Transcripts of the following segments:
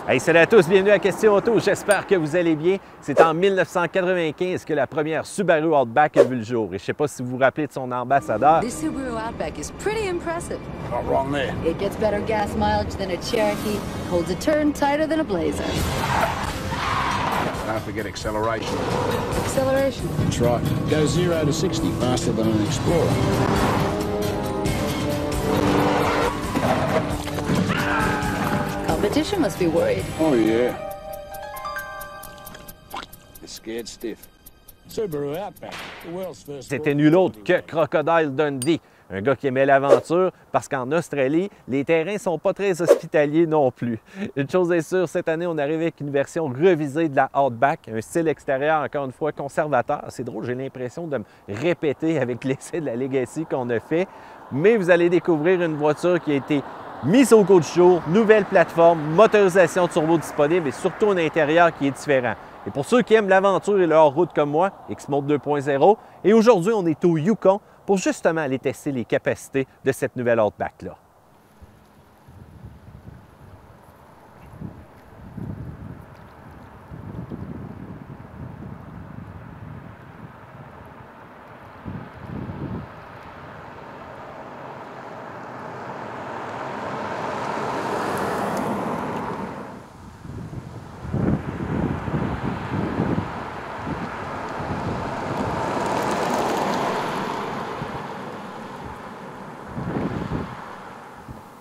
Hey, salut à tous, bienvenue à Question Auto. J'espère que vous allez bien. C'est en 1995 que la première Subaru Outback a vu le jour. Et je ne sais pas si vous vous rappelez de son ambassadeur. This Subaru Outback is pretty impressive. Not wrong there. It gets better gas mileage than a Cherokee, holds a turn tighter than a Blazer. Don't forget acceleration. Acceleration. That's right. Goes 0 to 60 faster than an Explorer. Competition must be worried. Oh, yeah. They're scared stiff. Subaru Outback, the world's first. C'était nul autre que Crocodile Dundee, un gars qui aimait l'aventure parce qu'en Australie, les terrains ne sont pas très hospitaliers non plus. Une chose est sûre, cette année, on arrive avec une version revisée de la Outback, un style extérieur encore une fois conservateur. C'est drôle, j'ai l'impression de me répéter avec l'essai de la Legacy qu'on a fait, mais vous allez découvrir une voiture qui a été mise au goût du jour, nouvelle plateforme, motorisation turbo disponible et surtout un intérieur qui est différent. Et pour ceux qui aiment l'aventure et le hors-route comme moi, X-Mode 2.0, et aujourd'hui, on est au Yukon pour justement aller tester les capacités de cette nouvelle Outback-là.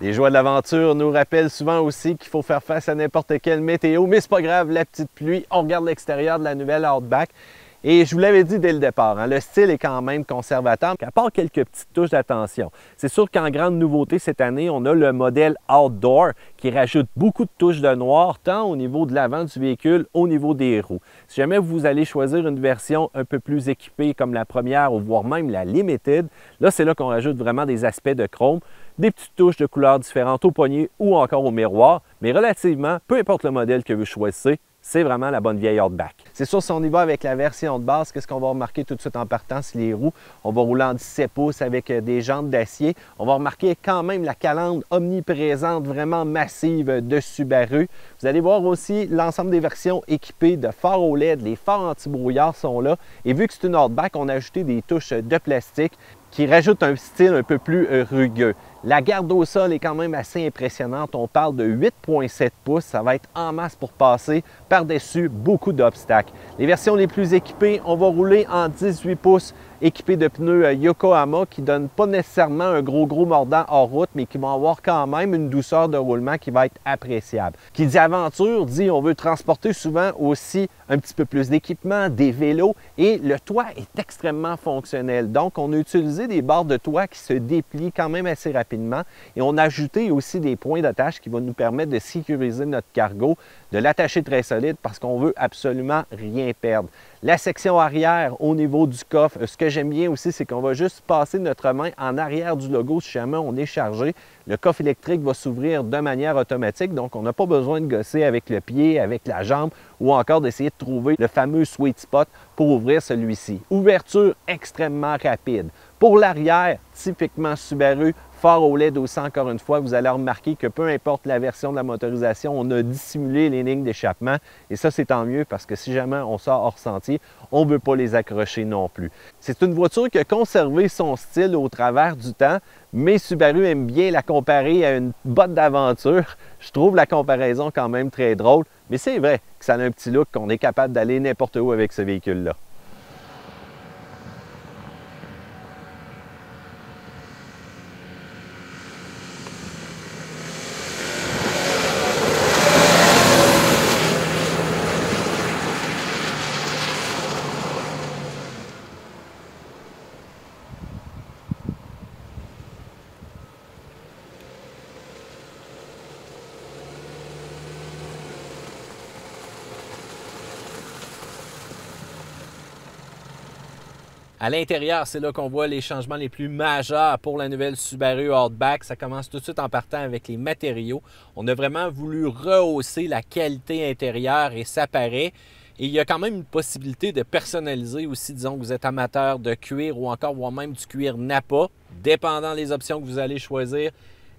Les joies de l'aventure nous rappellent souvent aussi qu'il faut faire face à n'importe quelle météo, mais c'est pas grave, la petite pluie, on regarde l'extérieur de la nouvelle Outback. Et je vous l'avais dit dès le départ, hein, le style est quand même conservateur, à part quelques petites touches d'attention. C'est sûr qu'en grande nouveauté cette année, on a le modèle Outdoor qui rajoute beaucoup de touches de noir, tant au niveau de l'avant du véhicule, au niveau des roues. Si jamais vous allez choisir une version un peu plus équipée comme la première ou voire même la Limited, là c'est là qu'on rajoute vraiment des aspects de chrome, des petites touches de couleurs différentes au poignet ou encore au miroir, mais relativement, peu importe le modèle que vous choisissez, c'est vraiment la bonne vieille Outback. C'est sûr, si on y va avec la version de base, qu'est-ce qu'on va remarquer tout de suite en partant? C'est les roues. On va rouler en 17 pouces avec des jantes d'acier. On va remarquer quand même la calandre omniprésente, vraiment massive de Subaru. Vous allez voir aussi l'ensemble des versions équipées de phares OLED. Les phares anti-brouillard sont là. Et vu que c'est une Outback, on a ajouté des touches de plastique qui rajoutent un style un peu plus rugueux. La garde au sol est quand même assez impressionnante. On parle de 8,7 pouces. Ça va être en masse pour passer par-dessus beaucoup d'obstacles. Les versions les plus équipées, on va rouler en 18 pouces équipés de pneus Yokohama qui ne donnent pas nécessairement un gros mordant hors route, mais qui vont avoir quand même une douceur de roulement qui va être appréciable. Qui dit aventure, dit on veut transporter souvent aussi un petit peu plus d'équipement, des vélos, et le toit est extrêmement fonctionnel. Donc, on a utilisé des barres de toit qui se déplient quand même assez rapidement et on a ajouté aussi des points d'attache qui vont nous permettre de sécuriser notre cargo, de l'attacher très solide parce qu'on veut absolument rien perdre. La section arrière au niveau du coffre, ce que j'aime bien aussi, c'est qu'on va juste passer notre main en arrière du logo si jamais on est chargé. Le coffre électrique va s'ouvrir de manière automatique, donc on n'a pas besoin de gosser avec le pied, avec la jambe ou encore d'essayer de trouver le fameux sweet spot pour ouvrir celui-ci. Ouverture extrêmement rapide. Pour l'arrière, typiquement Subaru, phare OLED aussi, encore une fois, vous allez remarquer que peu importe la version de la motorisation, on a dissimulé les lignes d'échappement et ça, c'est tant mieux parce que si jamais on sort hors sentier, on ne veut pas les accrocher non plus. C'est une voiture qui a conservé son style au travers du temps, mais Subaru aime bien la comparer à une botte d'aventure. Je trouve la comparaison quand même très drôle, mais c'est vrai que ça a un petit look qu'on est capable d'aller n'importe où avec ce véhicule-là. À l'intérieur, c'est là qu'on voit les changements les plus majeurs pour la nouvelle Subaru Outback. Ça commence tout de suite en partant avec les matériaux. On a vraiment voulu rehausser la qualité intérieure et ça paraît. Et il y a quand même une possibilité de personnaliser aussi, disons que vous êtes amateur de cuir ou encore voire même du cuir Nappa, dépendant des options que vous allez choisir.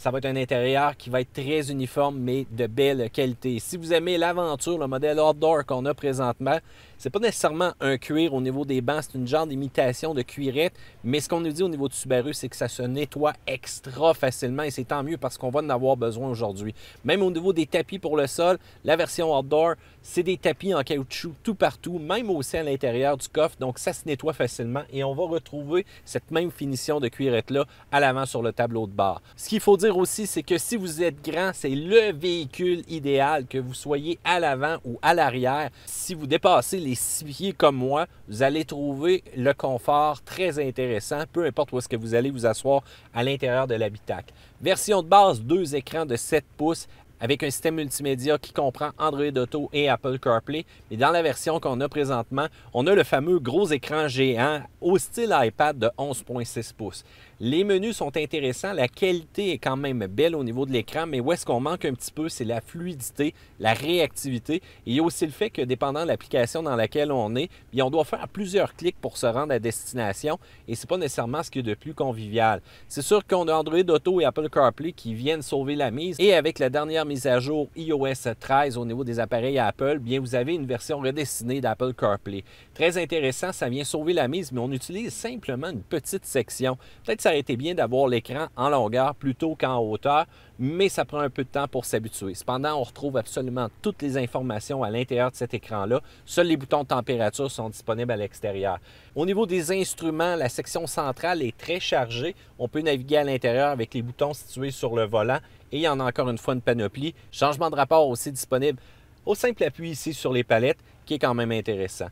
Ça va être un intérieur qui va être très uniforme, mais de belle qualité. Si vous aimez l'aventure, le modèle outdoor qu'on a présentement, c'est pas nécessairement un cuir au niveau des bancs, c'est une genre d'imitation de cuirette, mais ce qu'on nous dit au niveau du Subaru, c'est que ça se nettoie extra facilement et c'est tant mieux parce qu'on va en avoir besoin aujourd'hui. Même au niveau des tapis pour le sol, la version outdoor, c'est des tapis en caoutchouc tout partout, même aussi à l'intérieur du coffre, donc ça se nettoie facilement et on va retrouver cette même finition de cuirette-là à l'avant sur le tableau de bord. Ce qu'il faut dire aussi, c'est que si vous êtes grand, c'est le véhicule idéal, que vous soyez à l'avant ou à l'arrière. Si vous dépassez les 6 pieds comme moi, vous allez trouver le confort très intéressant, peu importe où est-ce que vous allez vous asseoir à l'intérieur de l'habitacle. Version de base, 2 écrans de 7 pouces avec un système multimédia qui comprend Android Auto et Apple CarPlay. Mais dans la version qu'on a présentement, on a le fameux gros écran géant au style iPad de 11,6 pouces. Les menus sont intéressants, la qualité est quand même belle au niveau de l'écran, mais où est-ce qu'on manque un petit peu, c'est la fluidité, la réactivité. Et il y a aussi le fait que dépendant de l'application dans laquelle on est, bien, on doit faire plusieurs clics pour se rendre à destination et ce n'est pas nécessairement ce qu'il y a de plus convivial. C'est sûr qu'on a Android Auto et Apple CarPlay qui viennent sauver la mise et avec la dernière mise à jour iOS 13 au niveau des appareils Apple, bien vous avez une version redessinée d'Apple CarPlay. Très intéressant, ça vient sauver la mise, mais on utilise simplement une petite section. Peut-être que ça aurait été bien d'avoir l'écran en longueur plutôt qu'en hauteur, mais ça prend un peu de temps pour s'habituer. Cependant, on retrouve absolument toutes les informations à l'intérieur de cet écran-là. Seuls les boutons de température sont disponibles à l'extérieur. Au niveau des instruments, la section centrale est très chargée. On peut naviguer à l'intérieur avec les boutons situés sur le volant et il y en a encore une fois une panoplie. Changement de rapport aussi disponible au simple appui ici sur les palettes qui est quand même intéressant.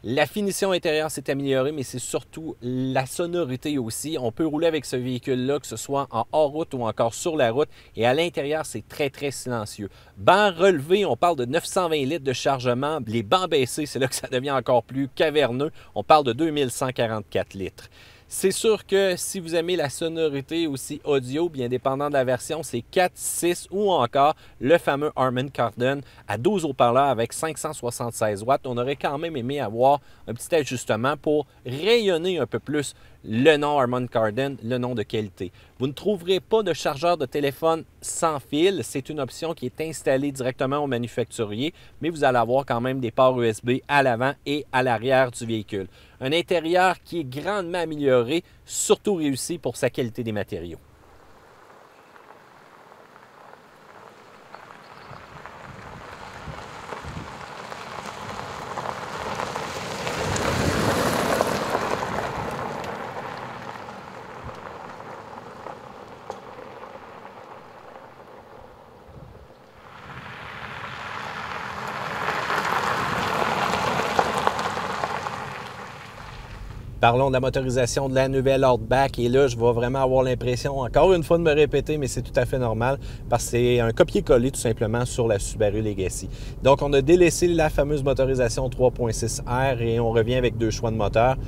La finition intérieure s'est améliorée, mais c'est surtout la sonorité aussi. On peut rouler avec ce véhicule-là, que ce soit en hors-route ou encore sur la route. Et à l'intérieur, c'est très, très silencieux. Banc relevé, on parle de 920 litres de chargement. Les bancs baissés, c'est là que ça devient encore plus caverneux. On parle de 2144 litres. C'est sûr que si vous aimez la sonorité aussi audio, bien dépendant de la version, c'est 4, 6 ou encore le fameux Harman Kardon à 12 haut-parleurs avec 576 watts. On aurait quand même aimé avoir un petit ajustement pour rayonner un peu plus le nom Harman Kardon, le nom de qualité. Vous ne trouverez pas de chargeur de téléphone sans fil. C'est une option qui est installée directement au manufacturier, mais vous allez avoir quand même des ports USB à l'avant et à l'arrière du véhicule. Un intérieur qui est grandement amélioré, surtout réussi pour sa qualité des matériaux. Parlons de la motorisation de la nouvelle Outback et là, je vais vraiment avoir l'impression, encore une fois, de me répéter, mais c'est tout à fait normal parce que c'est un copier-coller tout simplement sur la Subaru Legacy. Donc, on a délaissé la fameuse motorisation 3.6R et on revient avec 2 choix de moteur.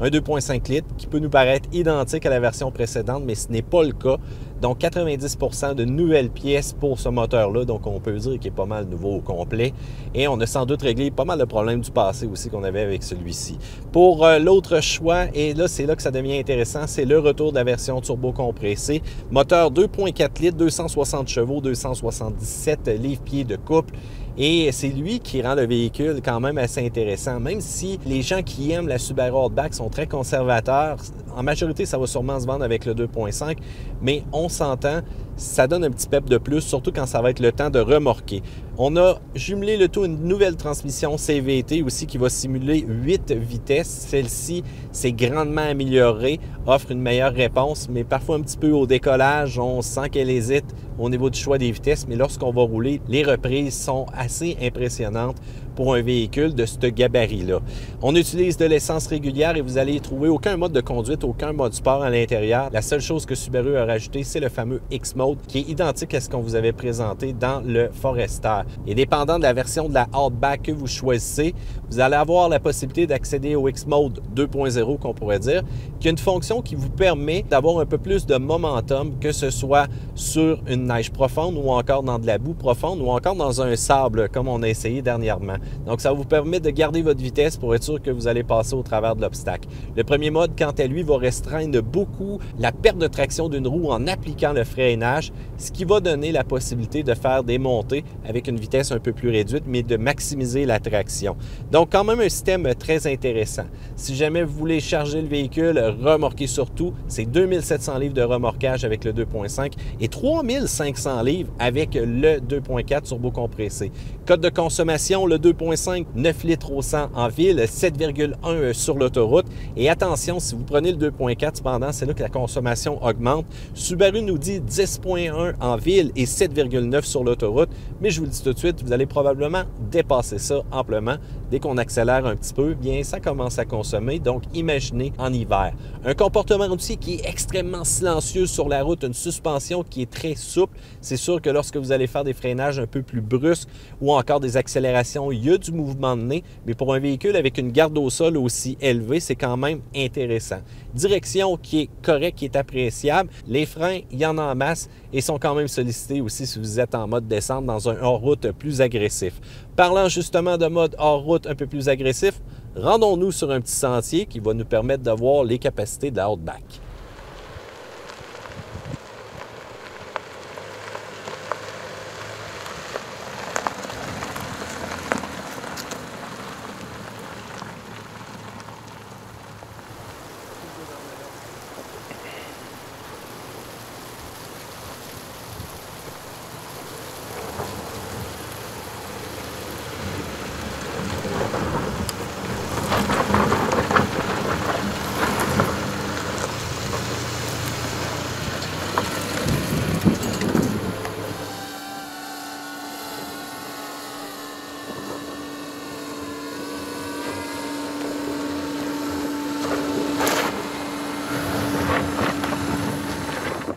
Un 2.5 litres qui peut nous paraître identique à la version précédente, mais ce n'est pas le cas. Donc, 90% de nouvelles pièces pour ce moteur-là. Donc, on peut dire qu'il est pas mal nouveau au complet. Et on a sans doute réglé pas mal de problèmes du passé aussi qu'on avait avec celui-ci. Pour l'autre choix, et là, c'est là que ça devient intéressant, c'est le retour de la version turbo compressée. Moteur 2.4 litres, 260 chevaux, 277 livres-pieds de couple. Et c'est lui qui rend le véhicule quand même assez intéressant. Même si les gens qui aiment la Subaru Outback sont très conservateurs, en majorité, ça va sûrement se vendre avec le 2.5, mais on s'entend, ça donne un petit pep de plus, surtout quand ça va être le temps de remorquer. On a jumelé le tout une nouvelle transmission CVT aussi qui va simuler 8 vitesses. Celle-ci s'est grandement améliorée, offre une meilleure réponse, mais parfois un petit peu au décollage, on sent qu'elle hésite au niveau du choix des vitesses, mais lorsqu'on va rouler, les reprises sont assez impressionnantes pour un véhicule de ce gabarit-là. On utilise de l'essence régulière et vous allez trouver aucun mode de conduite, aucun mode sport à l'intérieur. La seule chose que Subaru a rajouté, c'est le fameux X-Mode qui est identique à ce qu'on vous avait présenté dans le Forester. Et dépendant de la version de la Outback que vous choisissez, vous allez avoir la possibilité d'accéder au X-Mode 2.0 qu'on pourrait dire, qui a une fonction qui vous permet d'avoir un peu plus de momentum, que ce soit sur une neige profonde ou encore dans de la boue profonde ou encore dans un sable comme on a essayé dernièrement. Donc, ça vous permet de garder votre vitesse pour être sûr que vous allez passer au travers de l'obstacle. Le premier mode, quant à lui, va restreindre beaucoup la perte de traction d'une roue en appliquant le freinage. freinage, ce qui va donner la possibilité de faire des montées avec une vitesse un peu plus réduite, mais de maximiser la traction. Donc, quand même un système très intéressant. Si jamais vous voulez charger le véhicule, remorquer surtout, c'est 2700 livres de remorquage avec le 2.5 et 3500 livres avec le 2.4 turbocompressé. Code de consommation, le 2.5, 9 litres au 100 en ville, 7,1 sur l'autoroute. Et attention, si vous prenez le 2.4, cependant, c'est là que la consommation augmente. Subaru nous dit 10,1 en ville et 7,9 sur l'autoroute. Mais je vous le dis tout de suite, vous allez probablement dépasser ça amplement. Dès qu'on accélère un petit peu, bien, ça commence à consommer. Donc, imaginez en hiver. Un comportement routier qui est extrêmement silencieux sur la route, une suspension qui est très souple. C'est sûr que lorsque vous allez faire des freinages un peu plus brusques ou encore des accélérations, il y a du mouvement de nez. Mais pour un véhicule avec une garde au sol aussi élevée, c'est quand même intéressant. Direction qui est correcte, qui est appréciable. Les freins, il y en a en masse et sont quand même sollicités aussi si vous êtes en mode descente dans un hors-route plus agressif. Parlant justement de mode hors-route un peu plus agressif, rendons-nous sur un petit sentier qui va nous permettre de voir les capacités de la Outback.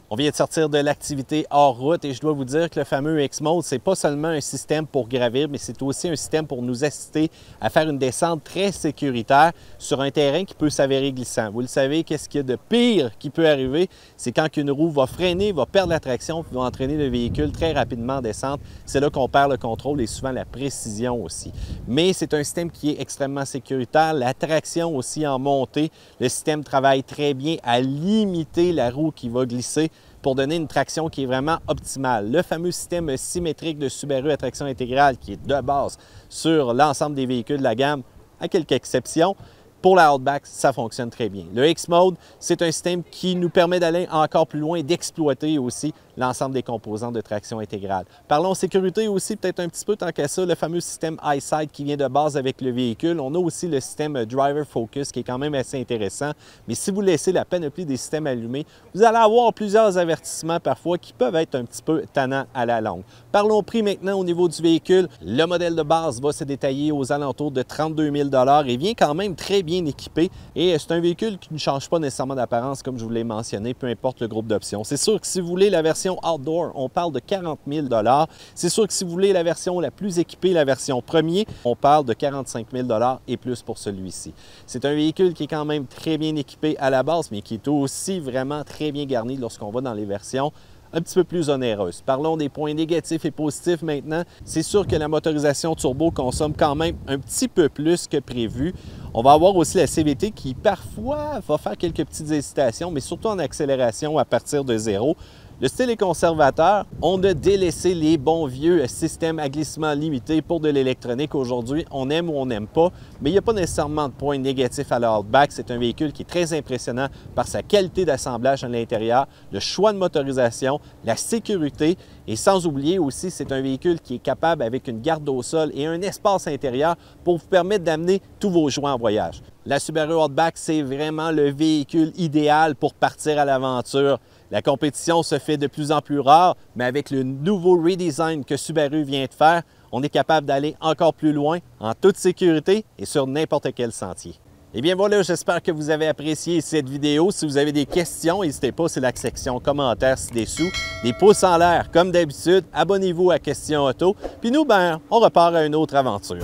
On vient de sortir de l'activité hors route et je dois vous dire que le fameux X-Mode, c'est pas seulement un système pour gravir, mais c'est aussi un système pour nous assister à faire une descente très sécuritaire sur un terrain qui peut s'avérer glissant. Vous le savez, qu'est-ce qu'il y a de pire qui peut arriver? C'est quand une roue va freiner, va perdre la traction, puis va entraîner le véhicule très rapidement en descente. C'est là qu'on perd le contrôle et souvent la précision aussi. Mais c'est un système qui est extrêmement sécuritaire. La traction aussi en montée. Le système travaille très bien à limiter la roue qui va glisser pour donner une traction qui est vraiment optimale. Le fameux système symétrique de Subaru à traction intégrale qui est de base sur l'ensemble des véhicules de la gamme, à quelques exceptions, pour la Outback, ça fonctionne très bien. Le X-Mode, c'est un système qui nous permet d'aller encore plus loin et d'exploiter aussi l'ensemble des composants de traction intégrale. Parlons sécurité aussi, peut-être un petit peu tant qu'à ça, le fameux système EyeSight qui vient de base avec le véhicule. On a aussi le système Driver Focus qui est quand même assez intéressant. Mais si vous laissez la panoplie des systèmes allumés, vous allez avoir plusieurs avertissements parfois qui peuvent être un petit peu tannants à la longue. Parlons prix maintenant au niveau du véhicule. Le modèle de base va se détailler aux alentours de 32 000 $ et vient quand même très bien équipé. Et c'est un véhicule qui ne change pas nécessairement d'apparence comme je vous l'ai mentionné, peu importe le groupe d'options. C'est sûr que si vous voulez la version outdoor, on parle de 40 000 $. C'est sûr que si vous voulez la version la plus équipée, la version premier, on parle de 45 000 $ et plus pour celui-ci. C'est un véhicule qui est quand même très bien équipé à la base, mais qui est aussi vraiment très bien garni lorsqu'on va dans les versions un petit peu plus onéreuses. Parlons des points négatifs et positifs maintenant. C'est sûr que la motorisation turbo consomme quand même un petit peu plus que prévu. On va avoir aussi la CVT qui parfois va faire quelques petites hésitations, mais surtout en accélération à partir de 0. Le style est conservateur. On a délaissé les bons vieux systèmes à glissement limité pour de l'électronique. Aujourd'hui, on aime ou on n'aime pas, mais il n'y a pas nécessairement de points négatifs à la Outback. C'est un véhicule qui est très impressionnant par sa qualité d'assemblage à l'intérieur, le choix de motorisation, la sécurité et sans oublier aussi, c'est un véhicule qui est capable avec une garde au sol et un espace intérieur pour vous permettre d'amener tous vos jouets en voyage. La Subaru Outback, c'est vraiment le véhicule idéal pour partir à l'aventure. La compétition se fait de plus en plus rare, mais avec le nouveau redesign que Subaru vient de faire, on est capable d'aller encore plus loin en toute sécurité et sur n'importe quel sentier. Et bien voilà, j'espère que vous avez apprécié cette vidéo. Si vous avez des questions, n'hésitez pas, c'est la section commentaires ci-dessous. Des pouces en l'air comme d'habitude, abonnez-vous à Question Auto. Puis nous, on repart à une autre aventure.